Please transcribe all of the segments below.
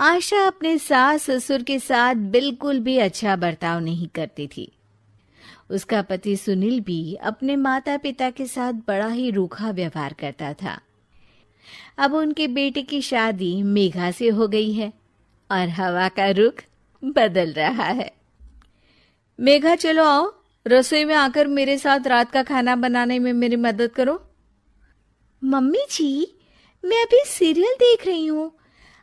आशा अपने सास ससुर के साथ बिल्कुल भी अच्छा बर्ताव नहीं करती थी। उसका पति सुनील भी अपने माता पिता के साथ बड़ा ही रूखा व्यवहार करता था। अब उनके बेटे की शादी मेघा से हो गई है और हवा का रुख बदल रहा है। मेघा, चलो आओ, रसोई में आकर मेरे साथ रात का खाना बनाने में मेरी मदद करो। मम्मी जी, मैं अभी सीरियल देख रही हूँ।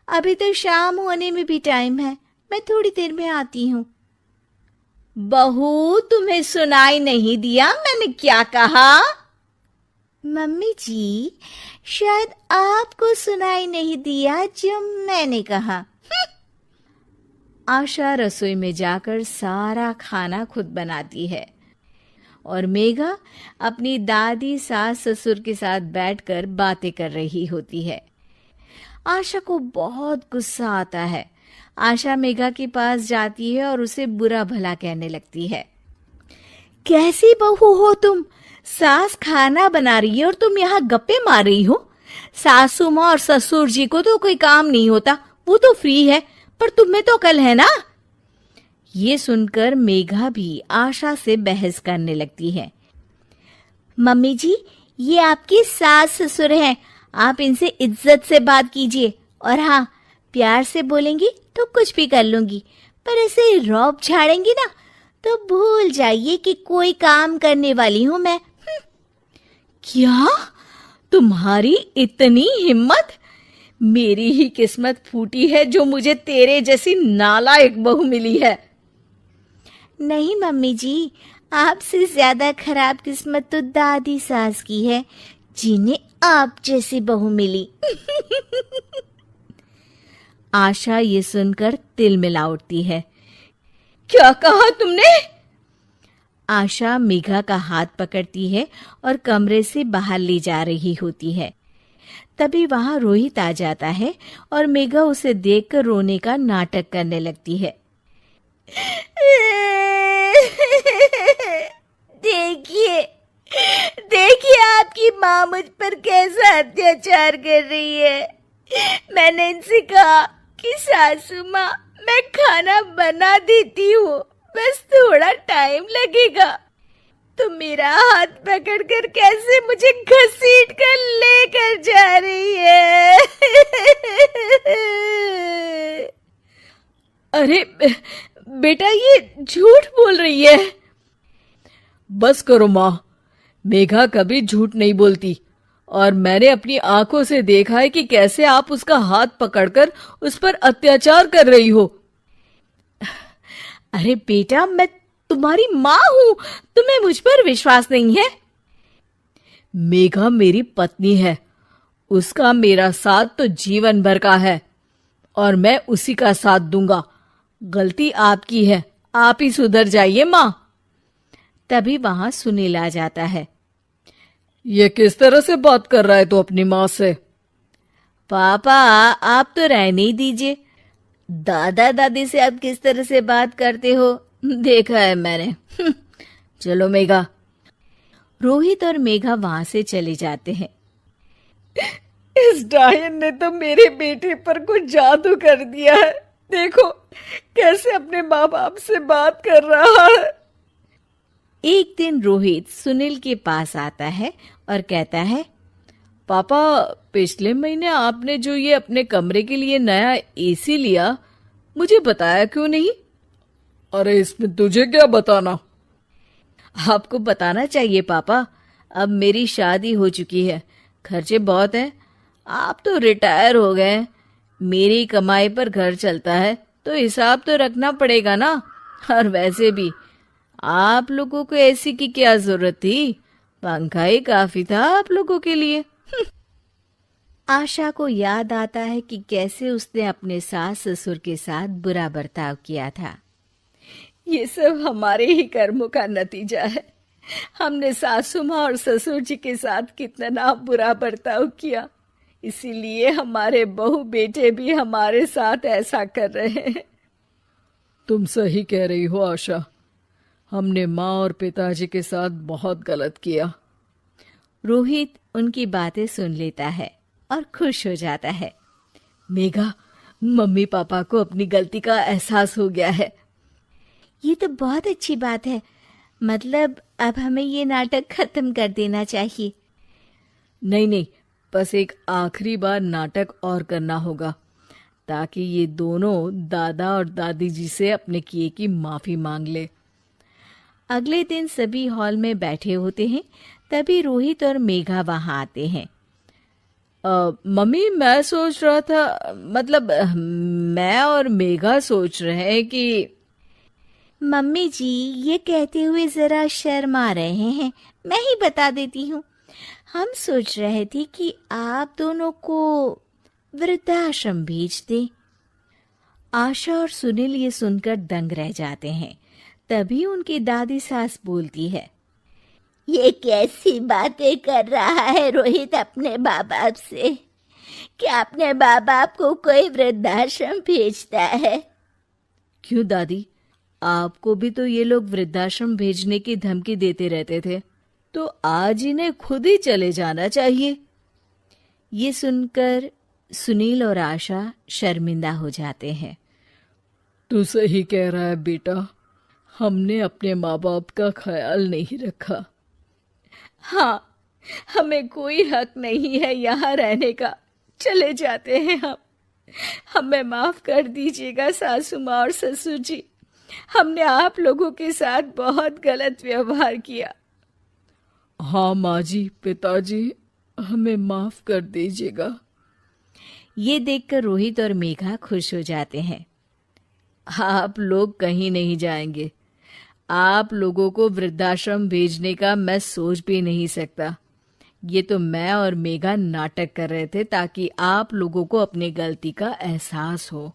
अभी तो शाम होने में भी टाइम है, मैं थोड़ी देर में आती हूँ। बहू, तुम्हें सुनाई नहीं दिया मैंने क्या कहा? मम्मी जी, शायद आपको सुनाई नहीं दिया जो मैंने कहा। आशा रसोई में जाकर सारा खाना खुद बनाती है और मेघा अपनी दादी सास ससुर के साथ बैठकर बातें कर रही होती है। आशा को बहुत गुस्सा आता है। आशा मेघा के पास जाती है और उसे बुरा भला कहने लगती है। कैसी बहू हो तुम? सास खाना बना रही है और तुम यहाँ गप्पे मार रही हो। सासू माँ और ससुर जी को तो कोई काम नहीं होता, वो तो फ्री है, पर तुम्हें तो अकल है ना। ये सुनकर मेघा भी आशा से बहस करने लगती है। मम्मी जी, ये आपकी सास ससुर हैं, आप इनसे इज्जत से बात कीजिए। और हाँ, प्यार से बोलेंगी तो कुछ भी कर लूंगी, पर ऐसे रौब झाड़ेंगी ना तो भूल जाइए कि कोई काम करने वाली हूं मैं। क्या? तुम्हारी इतनी हिम्मत? मेरी ही किस्मत फूटी है जो मुझे तेरे जैसी नालायक बहू मिली है। नहीं मम्मी जी, आपसे ज्यादा खराब किस्मत तो दादी सास की है, जिन्हें आप जैसी बहू मिली। आशा ये सुनकर तिल मिला उठती है। क्या कहा तुमने? आशा मेघा का हाथ पकड़ती है और कमरे से बाहर ले जा रही होती है। तभी वहां रोहित आ जाता है और मेघा उसे देखकर रोने का नाटक करने लगती है। देखिए, देखिए आपकी माँ मुझ पर कैसा अत्याचार कर रही है। मैंने इनसे कहा कि सासू माँ, मैं खाना बना देती हूँ, बस थोड़ा टाइम लगेगा, तो मेरा हाथ पकड़कर कैसे मुझे घसीट कर लेकर जा रही है। अरे बेटा, ये झूठ बोल रही है। बस करो माँ, मेघा कभी झूठ नहीं बोलती और मैंने अपनी आंखों से देखा है कि कैसे आप उसका हाथ पकड़कर उस पर अत्याचार कर रही हो। अरे बेटा, मैं तुम्हारी माँ हूं, तुम्हें मुझ पर विश्वास नहीं है? मेघा मेरी पत्नी है, उसका मेरा साथ तो जीवन भर का है और मैं उसी का साथ दूंगा। गलती आपकी है, आप ही सुधर जाइए माँ। तभी वहां सुनील आ जाता है। ये किस तरह से बात कर रहा है तू अपनी माँ से? पापा, आप तो रहने ही दीजिए। दादा दादी से आप किस तरह से बात करते हो देखा है मैंने। चलो मेघा। रोहित और मेघा वहां से चले जाते हैं। इस डायन ने तो मेरे बेटे पर कुछ जादू कर दिया है। देखो कैसे अपने माँ बाप से बात कर रहा है। एक दिन रोहित सुनील के पास आता है और कहता है, पापा, पिछले महीने आपने जो ये अपने कमरे के लिए नया एसी लिया, मुझे बताया क्यों नहीं? अरे इसमें तुझे क्या बताना? आपको बताना चाहिए पापा, अब मेरी शादी हो चुकी है, खर्चे बहुत हैं, आप तो रिटायर हो गए, मेरी कमाई पर घर चलता है, तो हिसाब तो रखना पड़ेगा ना। और वैसे भी आप लोगों को एसी की क्या जरूरत थी, पंखा ही काफी था आप लोगों के लिए। आशा को याद आता है कि कैसे उसने अपने सास ससुर के साथ बुरा बर्ताव किया था। ये सब हमारे ही कर्मों का नतीजा है। हमने सासू माँ और ससुर जी के साथ कितना बुरा बर्ताव किया, इसीलिए हमारे बहू बेटे भी हमारे साथ ऐसा कर रहे हैं। तुम सही कह रही हो आशा, हमने माँ और पिताजी के साथ बहुत गलत किया। रोहित उनकी बातें सुन लेता है और खुश हो जाता है। मेघा, मम्मी पापा को अपनी गलती का एहसास हो गया है। ये तो बहुत अच्छी बात है। मतलब अब हमें ये नाटक खत्म कर देना चाहिए। नहीं नहीं, बस एक आखिरी बार नाटक और करना होगा, ताकि ये दोनों दादा और दादी जी से अपने किए की माफी मांग ले। अगले दिन सभी हॉल में बैठे होते हैं, तभी रोहित और मेघा वहां आते हैं। मम्मी, मैं सोच रहा था, मतलब मैं और मेघा सोच रहे हैं कि। मम्मी जी ये कहते हुए जरा शर्मा रहे हैं। मैं ही बता देती हूँ। हम सोच रहे थे कि आप दोनों को वृद्धाश्रम भेज दें। आशा और सुनील ये सुनकर दंग रह जाते हैं। तभी उनकी दादी सास बोलती है, ये कैसी बातें कर रहा है रोहित अपने माँ बाप से? क्या अपने माँ बाप को कोई वृद्धाश्रम भेजता है? क्यों दादी, आपको भी तो ये लोग वृद्धाश्रम भेजने की धमकी देते रहते थे, तो आज इन्हें खुद ही चले जाना चाहिए। ये सुनकर सुनील और आशा शर्मिंदा हो जाते हैं। तू सही कह रहा है बेटा, हमने अपने माँ बाप का ख्याल नहीं रखा। हाँ, हमें कोई हक नहीं है यहाँ रहने का। चले जाते हैं हम। हमें माफ कर दीजिएगा सासू माँ और ससुर जी। हमने आप लोगों के साथ बहुत गलत व्यवहार किया। हाँ माँ जी, पिताजी, हमें माफ कर दीजिएगा। ये देखकर रोहित और मेघा खुश हो जाते हैं। आप लोग कहीं नहीं जाएंगे। आप लोगों को वृद्धाश्रम भेजने का मैं सोच भी नहीं सकता। ये तो मैं और मेघा नाटक कर रहे थे ताकि आप लोगों को अपनी गलती का एहसास हो।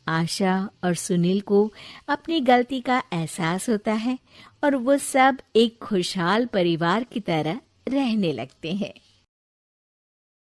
आशा और सुनील को अपनी गलती का एहसास होता है और वो सब एक खुशहाल परिवार की तरह रहने लगते हैं।